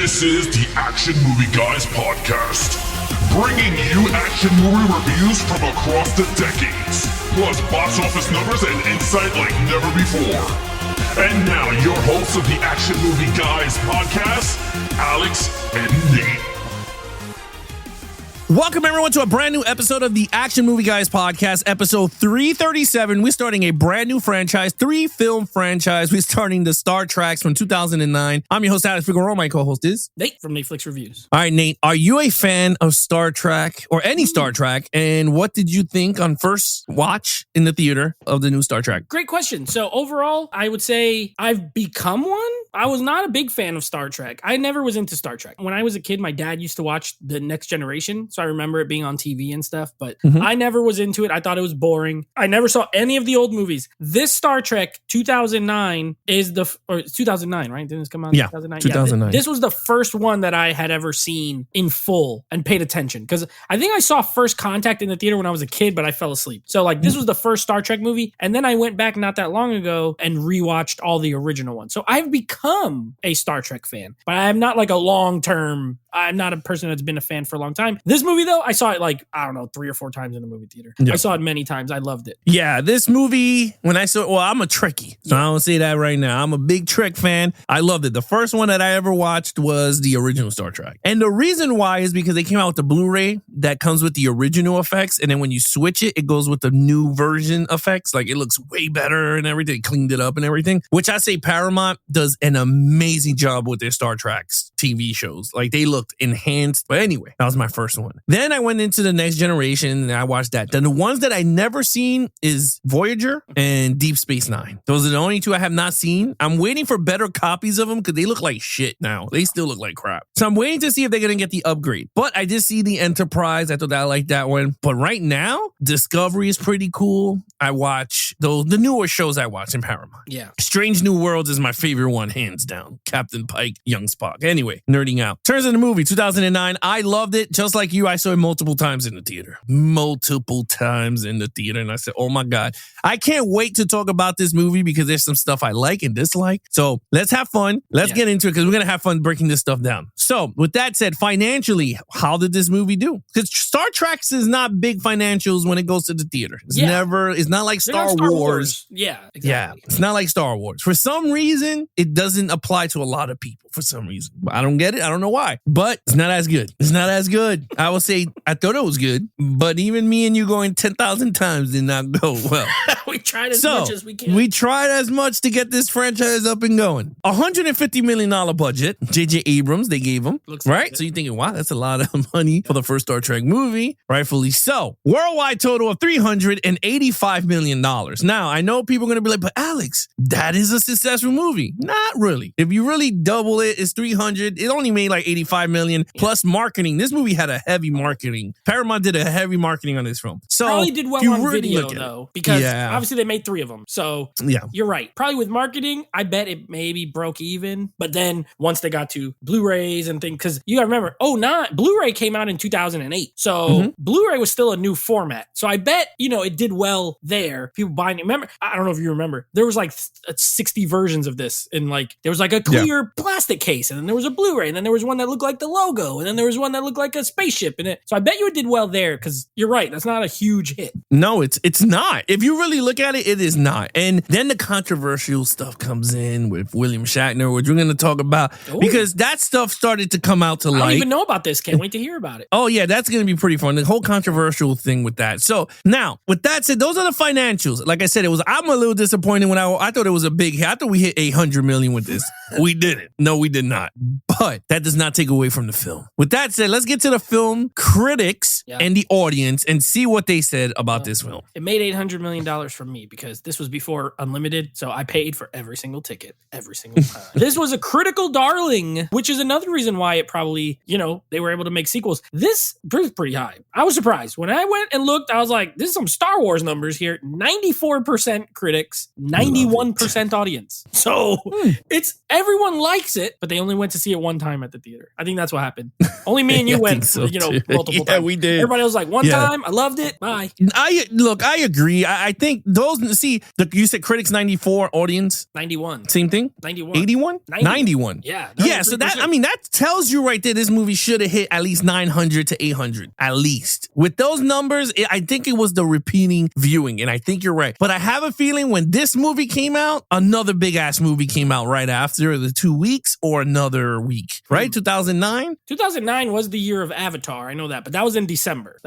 This is the Action Movie Guys podcast, bringing you action movie reviews from across the decades, plus box office numbers and insight like never before. And now, your hosts of the Action Movie Guys podcast, Alex and Nate. Welcome, everyone, to a brand new episode of the Action Movie Guys podcast, episode 337. We're starting a brand new franchise, 3-film franchise. We're starting the Star Treks from 2009. I'm your host, Alex Figueroa. My co-host is Nate from Netflix Reviews. All right, Nate, are you a fan of Star Trek or any Star Trek? And what did you think on first watch in the theater of the new Star Trek? Great question. So overall, I would say I've become one. I was not a big fan of Star Trek. I never was into Star Trek. When I was a kid, my dad used to watch The Next Generation. So I remember it being on TV and stuff, but I never was into it. I thought it was boring. I never saw any of the old movies. This Star Trek 2009 is or 2009, right? Didn't this come out in 2009? 2009. This was the first one that I had ever seen in full and paid attention, because I think I saw First Contact in the theater when I was a kid, but I fell asleep. So like this was the first Star Trek movie. And then I went back not that long ago and rewatched all the original ones. So I've become a Star Trek fan, but I'm not like a long-term, I'm not a person that's been a fan for a long time. This movie though, I saw it like, I don't know, 3 or 4 times in the movie theater. Yeah. I saw it many times. I loved it. Yeah, this movie, when I saw it, well, I'm a Trekkie, so I don't say that right now. I'm a big Trek fan. I loved it. The first one that I ever watched was the original Star Trek. And the reason why is because they came out with the Blu-ray that comes with the original effects, and then when you switch it, it goes with the new version effects. Like, it looks way better and everything, cleaned it up and everything, which I say Paramount does an amazing job with their Star Treks TV shows. Like, they looked enhanced. But anyway, that was my first one. Then I went into the Next Generation and I watched that. Then the ones that I never seen is Voyager and Deep Space Nine. Those are the only 2 I have not seen. I'm waiting for better copies of them because they look like shit now. They still look like crap. So I'm waiting to see if they're going to get the upgrade. But I did see the Enterprise. I thought I liked that one. But right now, Discovery is pretty cool. I watch the newer shows I watch in Paramount. Yeah. Strange New Worlds is my favorite one, hands down. Captain Pike, Young Spock. Anyway, nerding out. Turns of the movie, 2009. I loved it. Just like you, I saw it multiple times in the theater. Multiple times in the theater. And I said, oh my God, I can't wait to talk about this movie because there's some stuff I like and dislike. So let's have fun. Let's get into it because we're going to have fun breaking this stuff down. So with that said, financially, how did this movie do? Because Star Trek is not big financials when it goes to the theater. It's not like Star Wars. Yeah, exactly. Yeah, it's not like Star Wars. For some reason, it doesn't apply to a lot of people for some reason. I don't get it. I don't know why. But it's not as good. It's not as good. I will say I thought it was good, but even me and you going 10,000 times did not go well. We tried as much as we can. We tried as much to get this franchise up and going. $150 million budget. J.J. Abrams, they gave him. Looks right? like it. So you're thinking, wow, that's a lot of money for the first Star Trek movie. Rightfully so. Worldwide total of $385 million. Now, I know people are going to be like, but Alex, that is a successful movie. Not really. If you really double it, it's 300. It only made like 85 million plus marketing. This movie had a heavy marketing. Paramount did a heavy marketing on this film. So probably did well on video though, because obviously they made 3 of them. So you're right. Probably with marketing, I bet it maybe broke even. But then once they got to Blu-rays and things, because you gotta remember, Blu-ray came out in 2008. So Blu-ray was still a new format. So I bet, it did well there. People buying it. Remember, I don't know if you remember, there was like 60 versions of this in like, there was like a clear plastic case, and then there was a Blu-ray, and then there was one that looked like the logo, and then there was one that looked like a spaceship in it. So I bet you it did well there, because you're right, that's not a huge hit. No, it's not. If you really look at it, it is not. And then the controversial stuff comes in with William Shatner, which we're going to talk about, because that stuff started to come out to light. I don't even know about this. Can't wait to hear about it. Oh, yeah, that's going to be pretty fun. The whole controversial thing with that. So now, with that said, those are the financials. Like I said, I'm a little disappointed when I thought it was a big hit. I thought we hit 800 million with this. We didn't. No, we did not. But that does not take away from the film. With that said, let's get to the film critics and the audience and see what they said about this film. It made $800 million from me because this was before Unlimited, so I paid for every single ticket, every single time. This was a critical darling, which is another reason why it probably, they were able to make sequels. This was pretty high. I was surprised. When I went and looked, I was like, this is some Star Wars numbers here. 94% critics, 91% audience. So it's everyone likes it, but they only went to see it one time at the theater. I think that's what happened. Only me and you went, so multiple times. Yeah, we did. Everybody was like, one time, I loved it. Bye. I agree. I think those, you said critics 94, audience 91. Same thing? 91. 81? 91. Yeah. Yeah, so that tells you right there this movie should have hit at least 900 to 800. At least. With those numbers, I think it was the repeating viewing, and I think you're right. But I have a feeling when this movie came out, another big-ass movie came out right after the 2 weeks or another week, right? 2009? 2009 was the year of Avatar. I know that, but that was in December.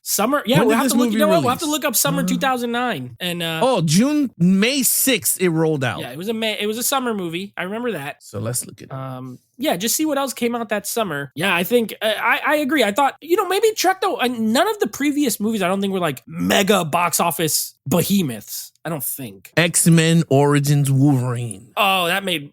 Summer. Yeah, we'll have to look. We'll have to look up summer 2009. And May 6th it rolled out. Yeah, it was a summer movie. I remember that. So let's look at it. Yeah, just see what else came out that summer. Yeah, I think I agree. I thought, maybe Trek though. None of the previous movies I don't think were like mega box office behemoths. I don't think. X-Men Origins Wolverine. Oh, that made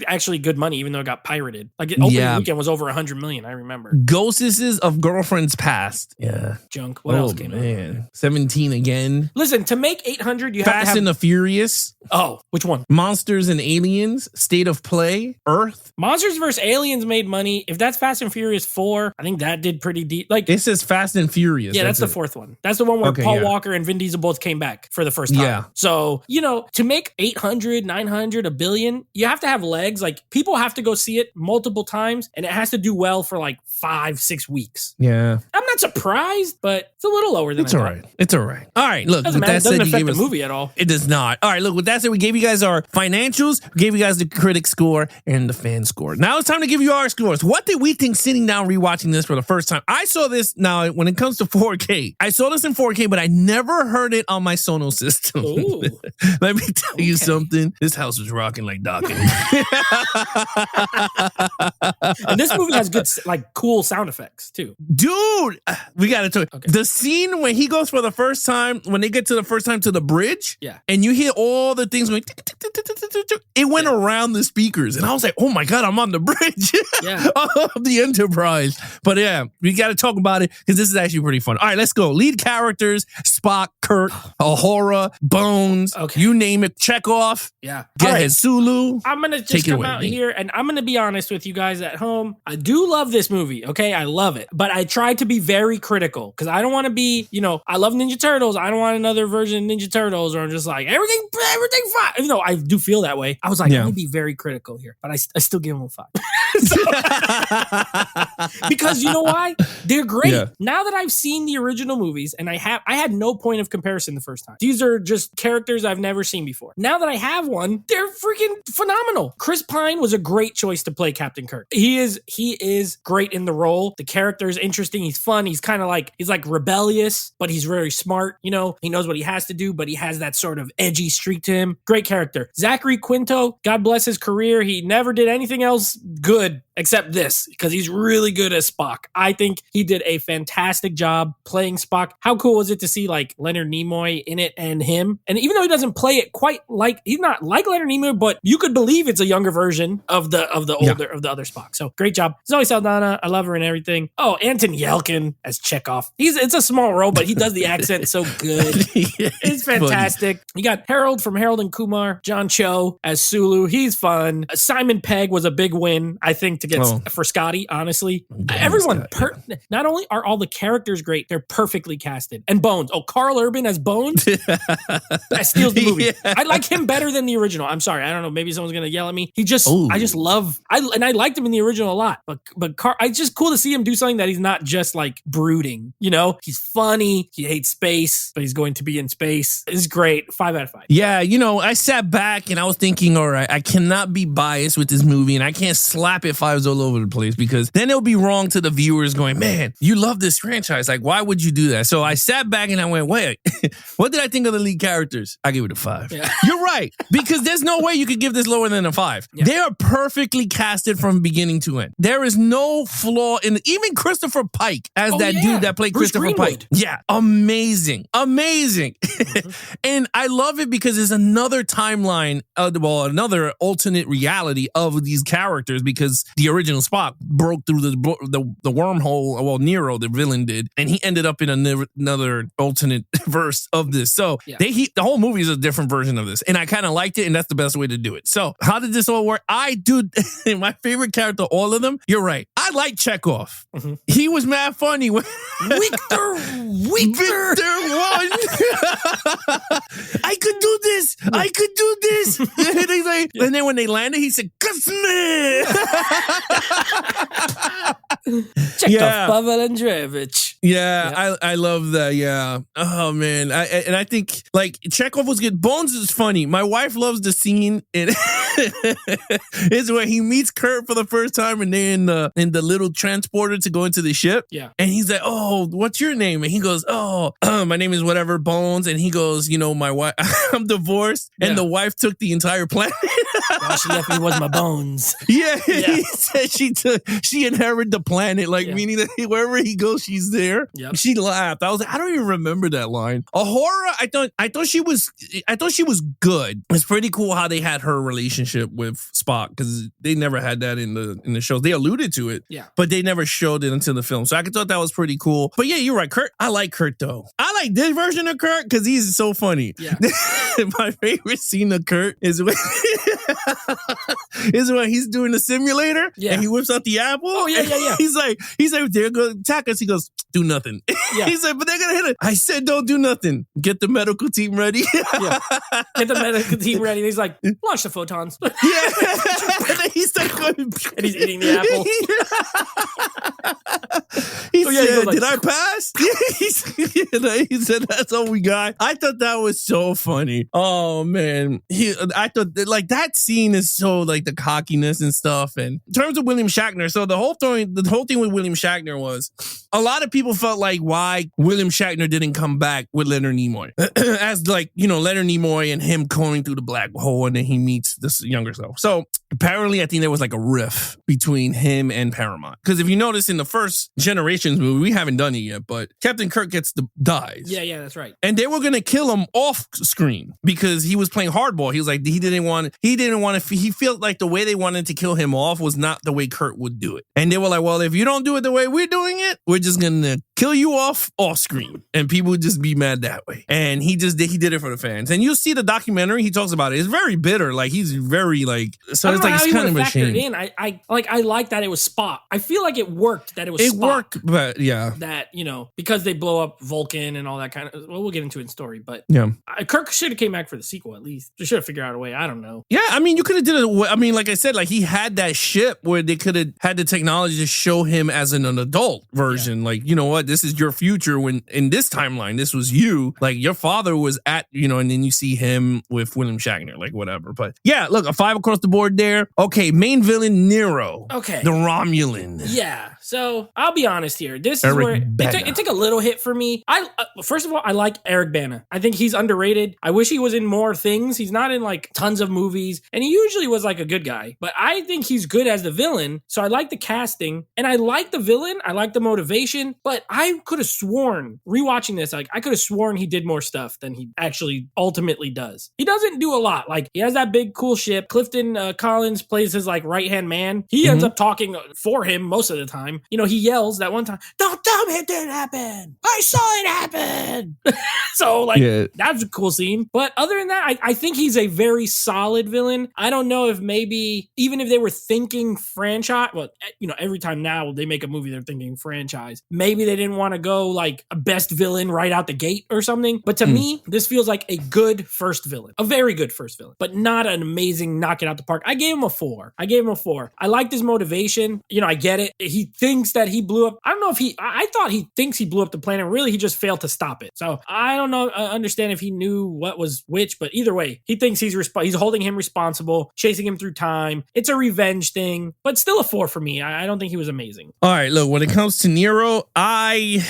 actually good money, even though it got pirated. Like opening weekend was over 100 million. I remember. Ghosts of Girlfriends Past. Yeah. Junk. What else came out? 17 again. Listen, to make 800, you have to have Fast and the Furious. Oh, which one? Monsters and Aliens. State of Play. Earth. Monsters vs. Aliens made money. If that's Fast and Furious 4, I think that did pretty deep. Like it says Fast and Furious. Yeah, that's the fourth one. That's the one where Paul Walker and Vin Diesel both came back for the first time. Yeah. So, to make 800, 900, $1 billion, you have to have legs. Like, people have to go see it multiple times, and it has to do well for like 5-6 weeks. Yeah. I'm not surprised, but it's a little lower than I thought. It's all right. All right, look. With that said, you gave us the movie at all. It does not. All right, look, with that said, we gave you guys our financials, we gave you guys the critic score and the fan score. Now it's time to give you our scores. What did we think sitting down rewatching this for the first time? I saw this, now when it comes to 4K, I saw this in 4K, but I never heard it on my Sonos system. Let me tell you something. This house was rocking like Dokken. And this movie has good, like, cool sound effects too. Dude, we got to talk. Okay. The scene when he goes for the first time, when they get to the first time to the bridge, and you hear all the things going, it went around the speakers, and I was like, oh my God, I'm on the bridge of the Enterprise. But yeah, we got to talk about it because this is actually pretty fun. All right, let's go. Lead characters: Spock, Kirk, Uhura, Bones, you name it. Chekhov. Yeah. Go ahead, Sulu. I'm going to just come out here, and I'm going to be honest with you guys at home. I do love this movie, okay? I love it. But I try to be very critical because I don't want to be, I love Ninja Turtles. I don't want another version of Ninja Turtles, or I'm just like, everything fine. I do feel that way. I was like, let me be very critical here, but I still give them a 5. Because you know why? They're great. Yeah. Now that I've seen the original movies, and I had no point of comparison the first time. These are just characters I've never seen before. Now that I have one, they're freaking phenomenal. Chris Pine was a great choice to play Captain Kirk. He is great in the role. The character is interesting. He's fun. He's kind of like, he's like rebellious, but he's very smart. He knows what he has to do, but he has that sort of edgy streak to him. Great character. Zachary Quinto, God bless his career. He never did anything else good except this, because he's really good as Spock. I think he did a fantastic job playing Spock. How cool was it to see like Leonard Nimoy in it and him? And even though he doesn't play it quite like, he's not like Leonard Nimoy, but you could believe it's a younger version of the other Spock. So great job. Zoe Saldana, I love her and everything. Oh, Anton Yelchin as Chekhov. It's a small role, but he does the accent so good. It's fantastic. Funny. You got Harold from Harold and Kumar, John Cho as Sulu. He's fun. Simon Pegg was a big win, I think, to get for Scotty, honestly. Everyone, not only are all the characters great, they're perfectly casted. And Bones. Oh, Carl Urban as Bones? That steals the movie. Yeah. I like him better than the original. I'm sorry. I don't know. Maybe someone's going to yell at me. I liked him in the original a lot. But it's just cool to see him do something that he's not just like brooding. He's funny. He hates space, but he's going to be in space. It's great. 5 out of 5. Yeah, I sat back and I was thinking, all right, I cannot be biased with this movie, and I can't slap it 5s all over the place, because then it'll be wrong to the viewers going, man, you love this franchise. Like, why would you do that? So I sat back and I went, wait, what did I think of the lead characters? I gave it a 5. Yeah. You're right, because there's no way you could give this lower than a 5. Yeah. They are perfectly casted from beginning to end. There is no flaw in it. Even Christopher Pike as dude that played Bruce Christopher Greenwood. Pike. Yeah, amazing. And I love it because it's another timeline, another alternate reality of these characters, because the original Spock broke through the wormhole. Well, Nero, the villain, did, and he ended up in another alternate verse of this. So the whole movie is a different version of this, and I kind of liked it, and that's the best way to do it. So how did this all work? I do my favorite character, all of them. You're right. I like Chekhov. Mm-hmm. He was mad funny. Victor won. I could do this. I could do this. And he's like, and then when they landed, he said, "Kasme." Chekhov, Pavel Andreevich. Yeah, I love that. Yeah. Oh man, I think like Chekhov was good. Bones is funny. My wife loves the scene. It's where he meets Kurt for the first time, and they're in the little transporter to go into the ship. Yeah, and he's like, "Oh, what's your name?" And he goes, "Oh, my name is whatever Bones." And he goes, "You know, my wife, I'm divorced, and the wife took the entire planet." Well, she left me with my bones. Yeah, he said she inherited the planet, like meaning that wherever he goes, she's there. Yep. She laughed. I was like, I don't even remember that line. Uhura, I thought she was good. It's pretty cool how they had her relationship with Spock, because they never had that in the shows. They alluded to it, but they never showed it until the film. So I thought that was pretty cool. But yeah, you're right, Kurt. I like Kurt though. I like this version of Kurt because he's so funny. Yeah. My favorite scene of Kurt is when he's doing the simulator and he whips out the apple. Oh yeah. He's like, they're gonna attack us. He goes, do nothing. Yeah. He's like, but they're gonna hit it. I said, don't do nothing. Get the medical team ready. Get the medical team ready. He's like, launch the photons. And he's like, and he's eating the apple. He said, did I pass? He said, that's all we got. I thought that was so funny. Oh man, I thought like that scene is so like the cockiness and stuff. And in terms of William Shatner, so the whole thing with William Shatner was a lot of people felt like why William Shatner didn't come back with Leonard Nimoy as like, you know, Leonard Nimoy and him going through the black hole, and then he meets this younger self. So apparently I think there was like a riff between him and Paramount, because if you notice in the first Generations movie, we haven't done it yet, but Captain Kirk dies. Yeah, that's right. And they were gonna kill him off screen because he was playing hardball. He was like, he felt like the way they wanted to kill him off was not the way Kurt would do it. And they were like, well, if you don't do it the way we're doing it, we're just gonna kill you off screen, and people would just be mad that way. And he did it for the fans. And you'll see the documentary, he talks about it. It's very bitter. Like he's very like, so it's like it's kind of a shame. I like that it was Spock. I feel like it worked that it was Spock. It worked, but yeah. That, you know, because they blow up Vulcan and all that kind of, well, we'll get into it in story, but Kirk should have came back for the sequel at least. They should have figured out a way. I don't know. Yeah, I mean, you could have did it. I mean, like I said, like he had that ship where they could have had the technology to show him as an adult version. Yeah. Like, you know what, this is your future when in this timeline, this was you. Like your father was at, you know, and then you see him with William Shatner, like whatever. But yeah, look, a 5 across the board there. Okay, main villain Nero. Okay. The Romulan. Yeah. So I'll be honest here. This is where it took a little hit for me. First of all, I like Eric Bana. I think he's underrated. I wish he was in more things. He's not in like tons of movies, and he usually was like a good guy. But I think he's good as the villain. So I like the casting, and I like the villain. I like the motivation. But I could have sworn, rewatching this, like I could have sworn he did more stuff than he actually ultimately does. He doesn't do a lot. Like he has that big cool ship. Clifton Collins plays his like right hand man. He ends up talking for him most of the time. You know, he yells that one time, "Don't tell me it didn't happen. I saw it happen." So like that's a cool scene. But other than that, I think he's a very solid villain. I don't know if maybe even if they were thinking franchise, well, you know, every time now they make a movie, they're thinking franchise. Maybe they didn't want to go like a best villain right out the gate or something. But to me, this feels like a good first villain, a very good first villain, but not an amazing knock it out the park. I gave him a 4. I liked his motivation. You know, I get it. He thinks that he blew up. I don't know if I thought he thinks he blew up the planet. Really, he just failed to stop it. So I don't know, understand if he knew what was which, but either way, he thinks he's holding him responsible, chasing him through time. It's a revenge thing, but still a 4 for me. I don't think he was amazing. All right, look, when it comes to Nero, I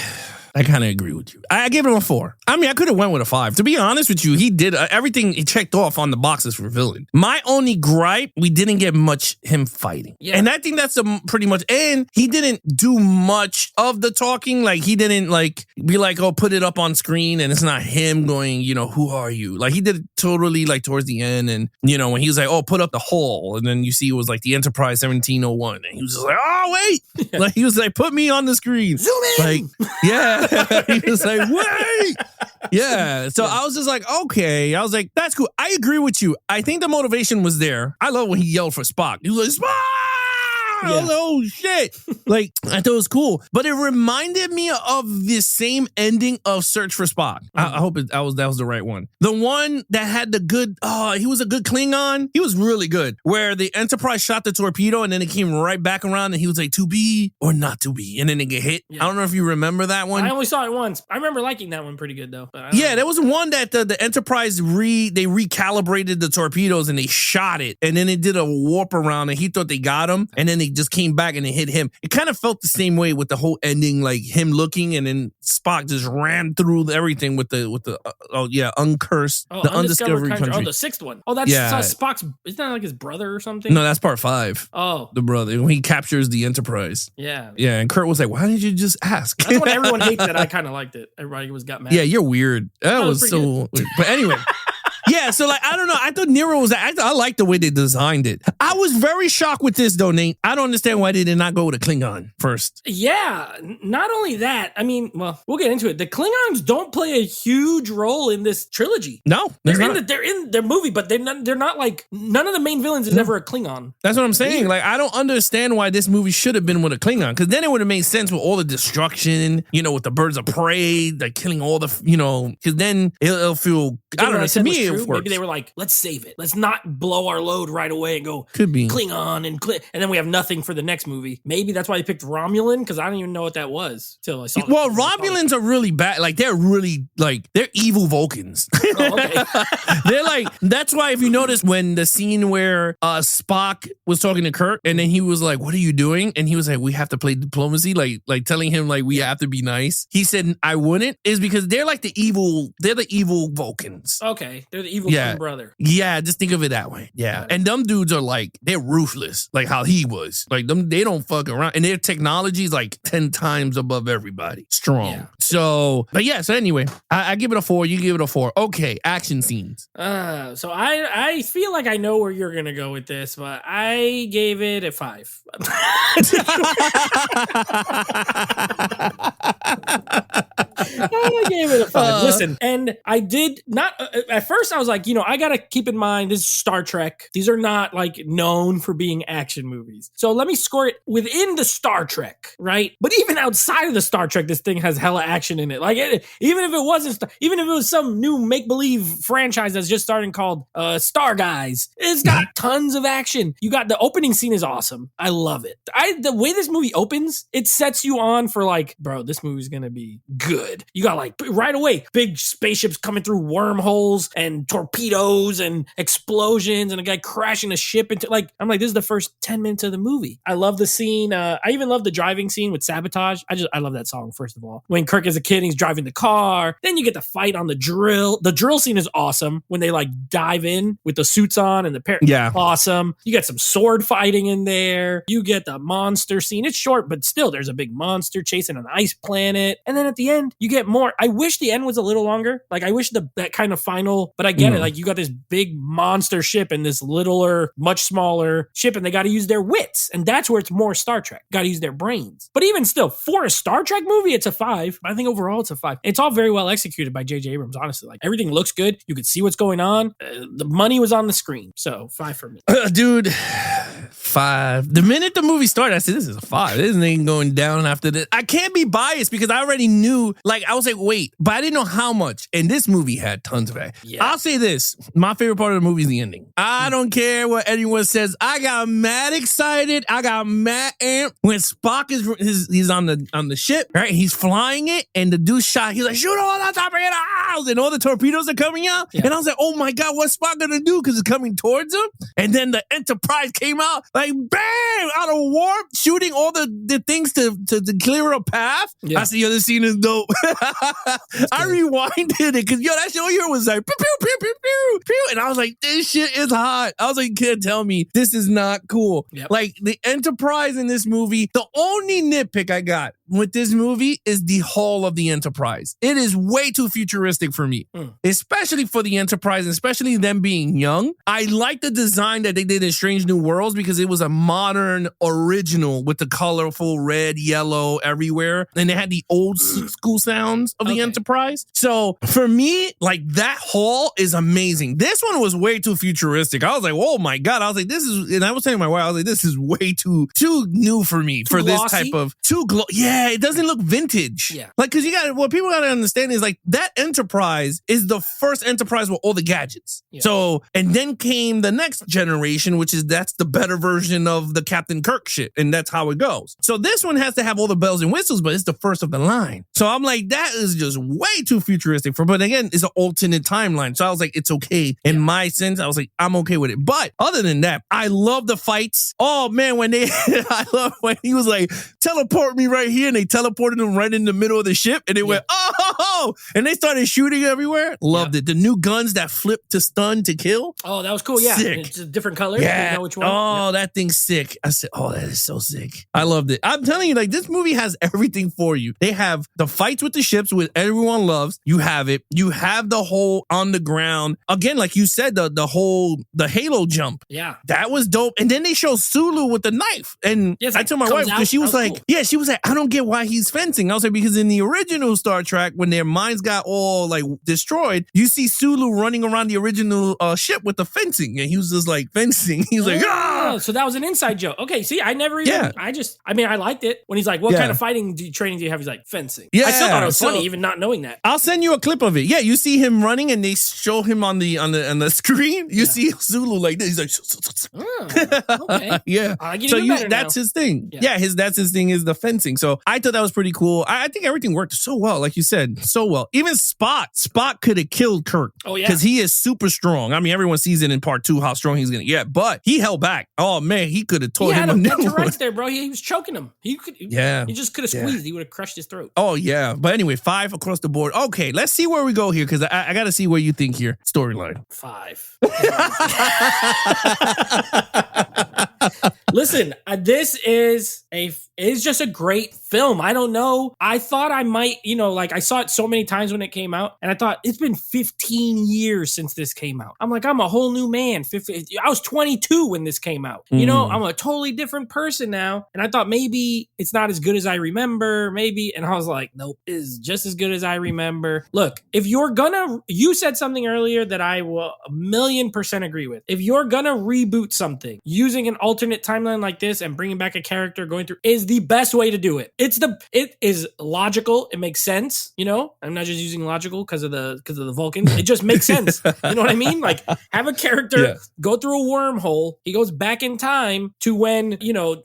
kind of agree with you. I gave him a 4. I mean, I could have went with a 5. To be honest with you, he did everything he checked off on the boxes for villain. My only gripe, we didn't get much him fighting. Yeah. And I think that's pretty much, and he didn't do much of the talking. Like, he didn't like be like, oh, put it up on screen, and it's not him going, you know, who are you? Like, he did it totally like towards the end, and you know, when he was like, oh, put up the hole, and then you see it was like the Enterprise 1701, and he was just like, oh, wait. Yeah. Like, he was like, put me on the screen. Zoom in. Like, yeah. He was like, wait. Yeah. So I was just like, okay. I was like, that's cool. I agree with you. I think the motivation was there. I love when he yelled for Spock. He was like, Spock! Yeah. I was like, oh shit. Like, I thought it was cool. But it reminded me of the same ending of Search for Spock. I hope that was the right one. The one that had the good, he was a good Klingon. He was really good. Where the Enterprise shot the torpedo and then it came right back around and he was like, to be or not to be. And then it get hit. Yeah. I don't know if you remember that one. I only saw it once. I remember liking that one pretty good though. Yeah, there was one that the Enterprise they recalibrated the torpedoes and they shot it. And then it did a warp around and he thought they got him. And then they just came back and it hit him. It kind of felt the same way with the whole ending, like him looking and then Spock just ran through everything with the uncursed, the undiscovered country. Oh, the sixth one. Oh, that's Spock's. Isn't that like his brother or something? No, that's part 5. Oh, the brother when he captures the Enterprise. Yeah, yeah. And Kurt was like, "Why didn't you just ask?" That's what everyone hates. That I kind of liked it. Everybody got mad. Yeah, you're weird. That was so. But anyway. Yeah, so like, I don't know. I thought Nero was, I like the way they designed it. I was very shocked with this though, Nate. I don't understand why they did not go with a Klingon first. Yeah, not only that, I mean, well, we'll get into it. The Klingons don't play a huge role in this trilogy. No, they're in their movie, but they're not like, none of the main villains is ever a Klingon. That's what I'm saying. Like, I don't understand why this movie should have been with a Klingon, because then it would have made sense with all the destruction, you know, with the birds of prey, like killing all the, you know, because then it'll feel, I don't know, to me, maybe they were like, let's save it. Let's not blow our load right away and go could be Klingon and then we have nothing for the next movie. Maybe that's why they picked Romulan, because I don't even know what that was till I saw. Well, Romulans are really bad. Like they're really like they're evil Vulcans. Oh, okay. They're like, that's why if you notice when the scene where Spock was talking to Kirk and then he was like, "What are you doing?" and he was like, "We have to play diplomacy," like telling him like we have to be nice. He said, "I wouldn't," is because they're like the evil Vulcans. Okay, they're the evil brother. Yeah, just think of it that way. Yeah. And them dudes are like, they're ruthless, like how he was. Like them, they don't fuck around. And their technology is like 10 times above everybody. Strong. Yeah. So, but yeah, so anyway, I give it a 4. You give it a 4. Okay, action scenes. So I feel like I know where you're going to go with this, but I gave it a 5. I gave it a 5. Listen, and I did not, at first I was like, you know, I got to keep in mind, this is Star Trek. These are not like known for being action movies. So let me score it within the Star Trek, right? But even outside of the Star Trek, this thing has hella action in it. Like even if it was some new make-believe franchise that's just starting called Star Guys, it's got tons of action. You got the opening scene is awesome. I love it. The way this movie opens, it sets you on for like, bro, this movie's going to be good. You got like right away, big spaceships coming through wormholes and torpedoes and explosions and a guy crashing a ship into I'm like, this is the first 10 minutes of the movie. I love the scene. I even love the driving scene with Sabotage. I love that song, first of all. When Kirk is a kid and he's driving the car, then you get the fight on the drill. The drill scene is awesome when they like dive in with the suits on and the pair. Yeah. Awesome. You get some sword fighting in there. You get the monster scene. It's short, but still there's a big monster chasing an ice planet. And then at the end, you get more. I wish the end was a little longer. Like I wish that kind of final, but I get it. Like you got this big monster ship and this littler, much smaller ship, and they got to use their wits. And that's where it's more Star Trek. Got to use their brains. But even still, for a Star Trek movie, it's a 5. I think overall it's a 5. It's all very well executed by J.J. Abrams, honestly. Like everything looks good. You could see what's going on. The money was on the screen. So 5 for me. Dude, 5. The minute the movie started, I said, this is a 5. This ain't going down after this. I can't be biased because I already knew, like, I was like, wait, but I didn't know how much. And this movie had tons of it. Yeah. I'll say this. My favorite part of the movie is the ending. I don't care what anyone says. I got mad excited. I got mad amped when Spock he's on the ship, right? He's flying it, and the dude shot. He's like, shoot all the torpedoes, and all the torpedoes are coming out. Yeah. And I was like, oh my God, what's Spock gonna do? Because it's coming towards him. And then the Enterprise came out, like bam, out of warp, shooting all the things to clear a path. Yeah. I said, yo, this scene is dope. I rewinded it because that show here was like pew, pew, pew, pew, pew, pew, and I was like, this shit is hot. I was like, you can't tell me this is not cool. Yep. Like the Enterprise in this movie, the only nitpick I got with this movie is the hull of the Enterprise. It is way too futuristic for me, especially for the Enterprise, and especially them being young. I like the design that they did in Strange New Worlds because it was a modern original with the colorful red, yellow everywhere. And they had the old school sounds of the Enterprise. So for me, like that hull is amazing. This one was way too futuristic. I was like, oh my God. I was like, this is, and I was telling my wife, I was like, this is way too new for me for this type of yeah, it doesn't look vintage. Yeah. Like, cause what people gotta understand is like that Enterprise is the first Enterprise with all the gadgets. Yeah. So, and then came the next generation, which is that's the better version of the Captain Kirk shit. And that's how it goes. So this one has to have all the bells and whistles, but it's the first of the line. So I'm like, that is just way too futuristic but again, it's an alternate timeline. So I was like, it's okay. In my sense, I was like, I'm okay with it. But other than that, I love the fights. Oh man, I love when he was like, teleport me right here. And they teleported him right in the middle of the ship. And it went, oh, and they started shooting everywhere. Loved it. The new guns that flip to stun to kill. Oh, that was cool. Yeah. Sick. It's a different color. Yeah. You know which one. Oh, that thing's sick. I said, oh, that is so sick. I loved it. I'm telling you, like, this movie has everything for you. They have the fights with the ships, which everyone loves. You have it. You have the whole on the ground. Again, like you said, the Halo jump. Yeah. That was dope. And then they show Sulu with the knife. And I told my wife, because she was like, cool. She was like, I don't get why he's fencing. I was like, because in the original Star Trek, when their minds got all like destroyed, you see Sulu running around the original ship with the fencing. And he was just like fencing. He was like, ah! So that was an inside joke. Okay, see, I never even, I liked it. When he's like, what kind of fighting training do you have? He's like, fencing. Yeah. I still thought it was funny, even not knowing that. I'll send you a clip of it. Yeah, you see him running and they show him on the screen. You see Sulu like this. He's like, okay. Yeah. So that's his thing. Yeah, that's his thing is the fencing. So I thought that was pretty cool. I think everything worked so well, like you said, so well. Even Spock could have killed Kirk. Oh yeah, because he is super strong. I mean, everyone sees it in part 2 how strong he's gonna get, but he held back. Oh man, he could have tore him a new one. There, bro. He was choking him. He just could have squeezed. He would have crushed his throat. Oh yeah, but anyway, 5 across the board. Okay, let's see where we go here because I got to see where you think here. Storyline 5. Listen, this is just a great film. I don't know. I thought I might, I saw it so many times when it came out, and I thought it's been 15 years since this came out. I'm like, I'm a whole new man. I was 22 when this came out. I'm a totally different person now. And I thought maybe it's not as good as I remember, maybe. And I was like, nope, it's just as good as I remember. Look, if you said something earlier that I will 1,000,000% agree with. If you're gonna reboot something using an alternate timeline like this and bringing back a character going through is the best way to do it. It is logical. It makes sense. I'm not just using logical because of the Vulcans. It just makes sense. You know what I mean? Like have a character go through a wormhole. He goes back in time to when,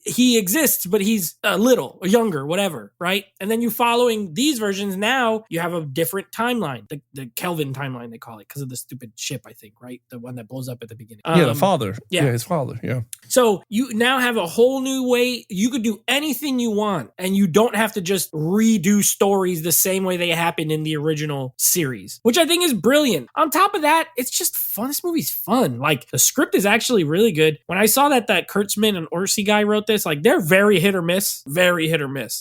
he exists, but he's little or younger, whatever. Right. And then you following these versions. Now you have a different timeline, the Kelvin timeline, they call it because of the stupid ship, I think, right? The one that blows up at the beginning. The father. Yeah, his father. Yeah. So you now have a whole new way. You could do anything you want, and you don't have to just redo stories the same way they happened in the original series, which I think is brilliant. On top of that, it's just fun. This movie's fun. Like the script is actually really good. When I saw that Kurtzman and Orsi guy wrote this, like they're very hit or miss.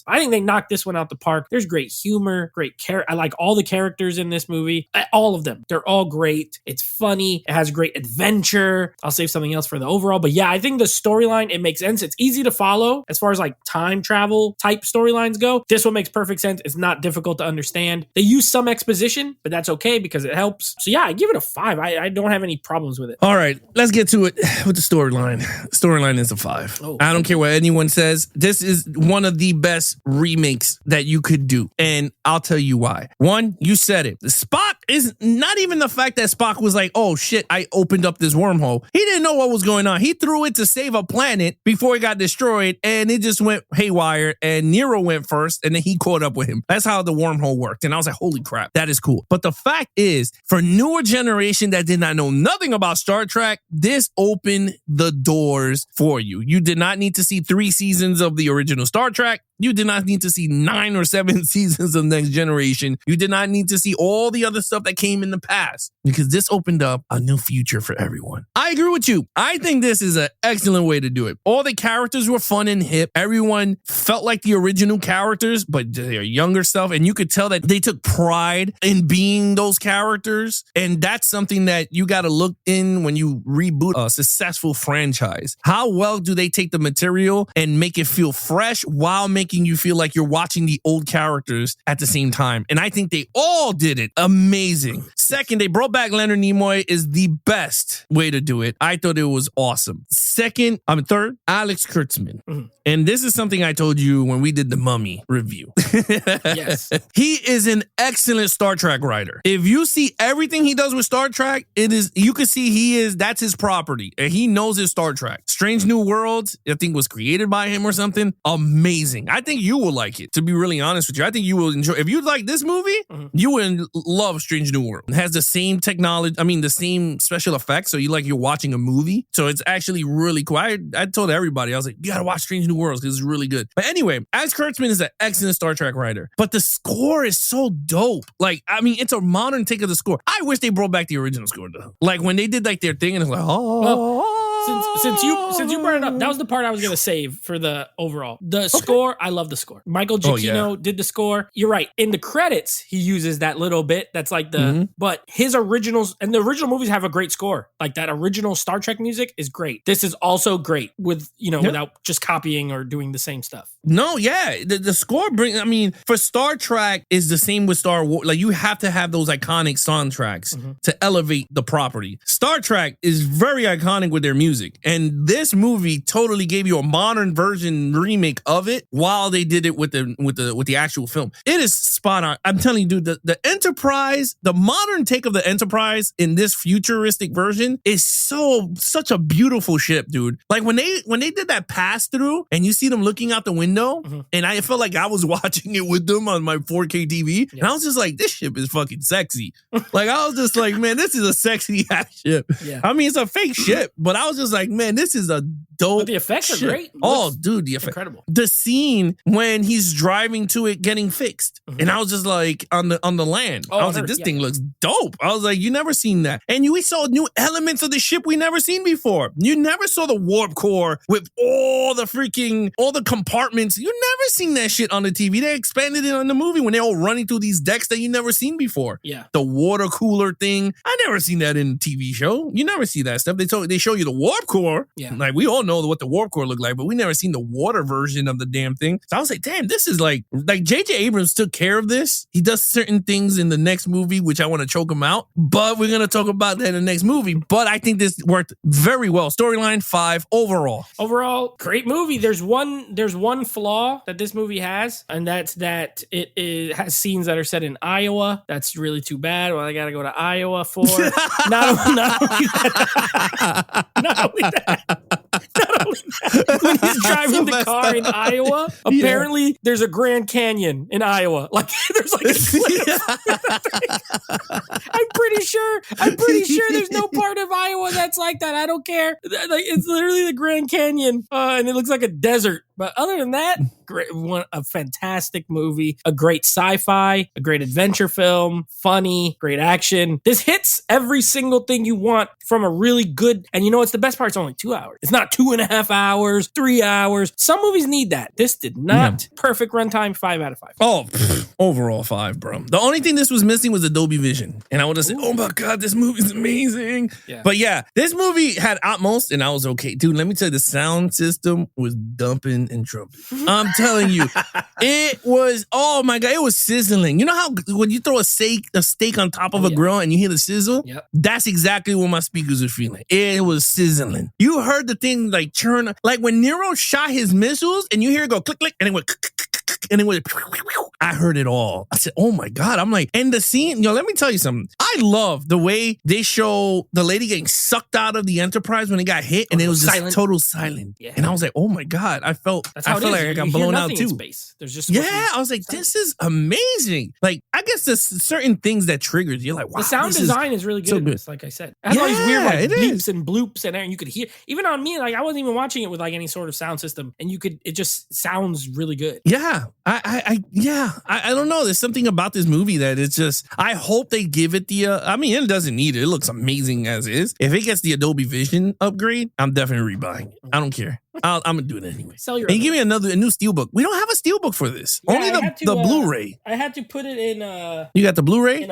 I think they knocked this one out the park. There's great humor, great I like all the characters in this movie. All of them. They're all great. It's funny. It has great adventure. I'll save something else for the overall. But yeah, I think the storyline, it makes sense. It's easy to follow as far as like time travel type storylines go. This one makes perfect sense. It's not difficult to understand. They use some exposition, but that's okay because it helps. So yeah, I give it a 5. I don't have any problems with it. All right, let's get to it with the storyline. Storyline is a 5. Oh. I don't care what anyone says. This is one of the best remakes that you could do. And I'll tell you why. One, you said it. Spock is not even the fact that Spock was like, oh shit, I opened up this wormhole. He didn't know what was going on. He threw it to save a planet before it got destroyed, and it just went haywire, and Nero went first, and then he caught up with him. That's how the wormhole worked. And I was like, holy crap, that is cool. But the fact is, for newer generation that did not know nothing about Star Trek, this opened the doors for you. You did not need to see 3 seasons of the original Star Trek. You did not need to see 9 or 7 seasons of Next Generation. You did not need to see all the other stuff that came in the past, because this opened up a new future for everyone. I agree with you. I think this is an excellent way to do it. All the characters were fun and hip. Everyone felt like the original characters, but their younger self. And you could tell that they took pride in being those characters. And that's something that you got to look in when you reboot a successful franchise. How well do they take the material and make it feel fresh while making you feel like you're watching the old characters at the same time? And I think they all did it amazing. Second, they brought back Leonard Nimoy is the best way to do it. I thought it was awesome. Third, Alex Kurtzman. Mm-hmm. And this is something I told you when we did the Mummy review. Yes. He is an excellent Star Trek writer. If you see everything he does with Star Trek, you can see that's his property. And he knows his Star Trek. Strange New Worlds, I think, was created by him or something. Amazing. I think you will like it, to be really honest with you. I think you will enjoy. If you like this movie, you will love Strange New World. It has the same technology, the same special effects. So you're watching a movie. So it's actually really cool. I told everybody, I was like, you gotta watch Strange New Worlds because it's really good. But anyway, Alex Kurtzman is an excellent Star Trek writer. But the score is so dope. It's a modern take of the score. I wish they brought back the original score though. Like when they did their thing and it's like, Since you brought it up, that was the part I was gonna save for the overall. The score, I love the score. Michael Giacchino did the score. You're right. In the credits, he uses that little bit. That's like but his originals and the original movies have a great score. Like that original Star Trek music is great. This is also great with without just copying or doing the same stuff. No, yeah, the score for Star Trek is the same with Star Wars. Like you have to have those iconic soundtracks to elevate the property. Star Trek is very iconic with their music, and this movie totally gave you a modern version remake of it while they did it with the actual film. It is spot on. I'm telling you, dude, the Enterprise, the modern take of the Enterprise in this futuristic version is such a beautiful ship, dude. Like when they did that pass through and you see them looking out the window, and I felt like I was watching it with them on my 4K TV, and I was just like, this ship is fucking sexy. Like I was just like, man, this is a sexy ass ship. Yeah. It's a fake ship, but I was just like, man, this is a dope. But the effects ship. Are great. Oh, dude, the effects incredible. The scene when he's driving to it getting fixed, and I was just like on the land. I was like, this thing looks dope. I was like, you never seen that, and we saw new elements of the ship we never seen before. You never saw the warp core with all the compartments. You never seen that shit on the TV. They expanded it on the movie when they're all running through these decks that you never seen before. Yeah, the water cooler thing. I never seen that in a TV show. You never see that stuff. They show you the warp core. Yeah, like we all know what the warp core looked like, but we never seen the water version of the damn thing. So I was like, damn, this is like J.J. Abrams took care of this. He does certain things in the next movie, which I want to choke him out, but we're gonna talk about that in the next movie. But I think this worked very well. Storyline 5 overall. Overall, great movie. There's one flaw that this movie has, and that's that it has scenes that are set in Iowa. That's really too bad. Well, I gotta go to Iowa for not only that. When he's driving the car in Iowa, apparently there's a Grand Canyon in Iowa. Like there's like a cliff. I'm pretty sure there's no part of Iowa that's like that. I don't care. Like it's literally the Grand Canyon, and it looks like a desert. But other than that, a fantastic movie, a great sci-fi, a great adventure film, funny, great action. This hits every single thing you want from a really good, and it's the best part, it's only 2 hours. It's not 2.5 hours, 3 hours. Some movies need that. This did not. Yeah. Perfect runtime, 5 out of 5. Oh, overall 5, bro. The only thing this was missing was Dolby Vision. And I would have said, oh my God, this movie's amazing. Yeah. But yeah, this movie had Atmos and I was okay. Dude, let me tell you, the sound system was dumping and trumping. I'm telling you, it was, oh my God, it was sizzling. You know how when you throw a steak on top of a grill and you hear the sizzle? Yep. That's exactly what my speakers were feeling. It was sizzling. You heard the thing like churn, like when Nero shot his missiles and you hear it go click, click, and it went click, click, click, and it went. I heard it all. I said, oh my God. I'm like, and the scene, let me tell you something. I love the way they show the lady getting sucked out of the Enterprise when it got hit, and it was just total silent. Yeah. And I was like, oh my God. I felt like I got blown out too. Space. There's just I was like, this is amazing. Like, I guess there's certain things that triggers. You're like, wow. The sound design is really good. So good. Like I said, it has all these weird like bleeps and bloops and you could hear. Even on me, like I wasn't even watching it with like any sort of sound system, and it just sounds really good. Yeah, I don't know. There's something about this movie that it's just. I hope they give it the. It doesn't need it. It looks amazing as is. If it gets the Adobe Vision upgrade, I'm definitely rebuying it. I don't care. I'm gonna do it anyway. Sell your. And give me a new steelbook. We don't have a steelbook for this. Yeah, only the Blu-ray. I had to put it in. You got the Blu-ray?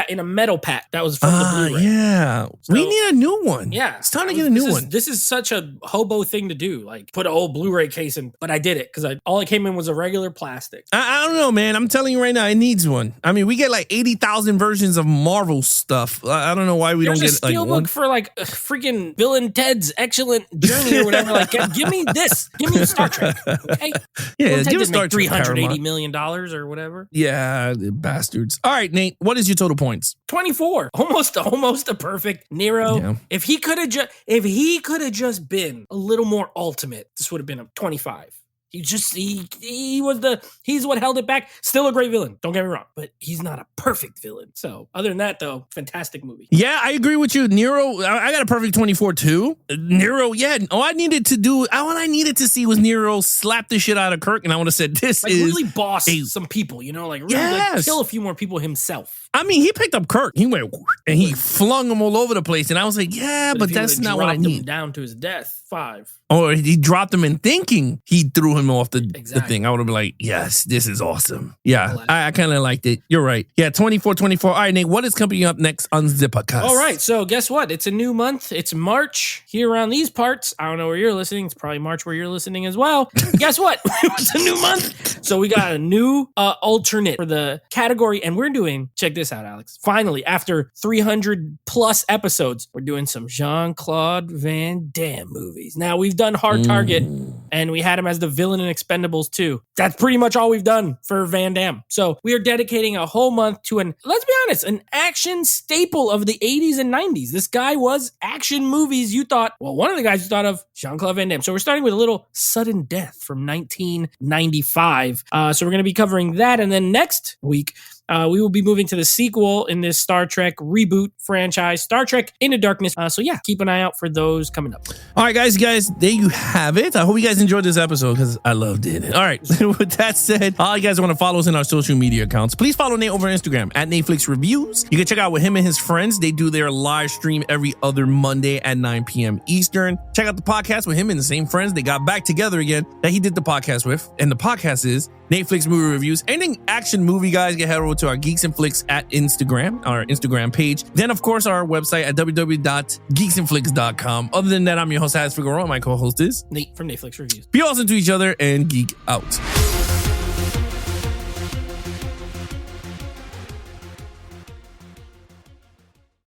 In a metal pack that was from the Blu-ray. Yeah, so, we need a new one. Yeah, it's time to get a new one. This is such a hobo thing to do. Like put an old Blu-ray case in, but I did it because all it came in was a regular plastic. I don't know, man. I'm telling you right now, it needs one. I mean, we get like 80,000 versions of Marvel stuff. I don't know why we don't get like one. Steelbook for like freaking Bill and Ted's Excellent Journey or whatever. Like, give me this. Give me Star Trek. Okay. Yeah, give us Star Trek. $380 million or whatever. Yeah, bastards. All right, Nate. What is your total points? 24. Almost a perfect. Nero. Yeah. If he could have just been a little more ultimate, this would have been a 25. He's what held it back. Still a great villain. Don't get me wrong, but he's not a perfect villain. So other than that, though, fantastic movie. Yeah, I agree with you. Nero, I got a perfect 24 too. Nero, yeah. All I needed to see was Nero slap the shit out of Kirk, and I would have said, "This is really boss some people." Like kill a few more people himself. I mean, he picked up Kirk. He went and he flung him all over the place, and I was like, "Yeah, but that's not what I need." Him down to his death. 5. Or he dropped him in thinking he threw him off the thing. I would have been like, yes, this is awesome. Yeah, I kind of liked it. You're right. Yeah, 24. All right, Nate, what is coming up next on Zippercast? All right, so guess what? It's a new month. It's March here around these parts. I don't know where you're listening. It's probably March where you're listening as well. Guess what? It's a new month. So we got a new alternate for the category, and we're doing, check this out, Alex. Finally, after 300 plus episodes, we're doing some Jean-Claude Van Damme movies. Now, we've done Hard Target, and we had him as the villain in Expendables 2. That's pretty much all we've done for Van Damme. So we are dedicating a whole month to let's be honest, an action staple of the 80s and 90s. This guy was action movies. One of the guys you thought of, Jean-Claude Van Damme. So we're starting with a little Sudden Death from 1995. So we're going to be covering that, and then next week, we will be moving to the sequel in this Star Trek reboot franchise, Star Trek Into Darkness. So yeah, keep an eye out for those coming up. All right, guys, there you have it. I hope you guys enjoyed this episode because I loved it. All right, with that said, all you guys want to follow us in our social media accounts, please follow Nate over Instagram at Netflix Reviews. You can check out with him and his friends. They do their live stream every other Monday at 9 p.m. Eastern. Check out the podcast with him and the same friends. They got back together again that he did the podcast with. And the podcast is Netflix Movie Reviews. Anything action movie, guys, get head over to our Geeks and Flicks at Instagram, our Instagram page. Then, of course, our website at www.geeksandflicks.com. Other than that, I'm your host, Alex Figueroa. My co-host is Nate from Netflix Reviews. Be awesome to each other and geek out.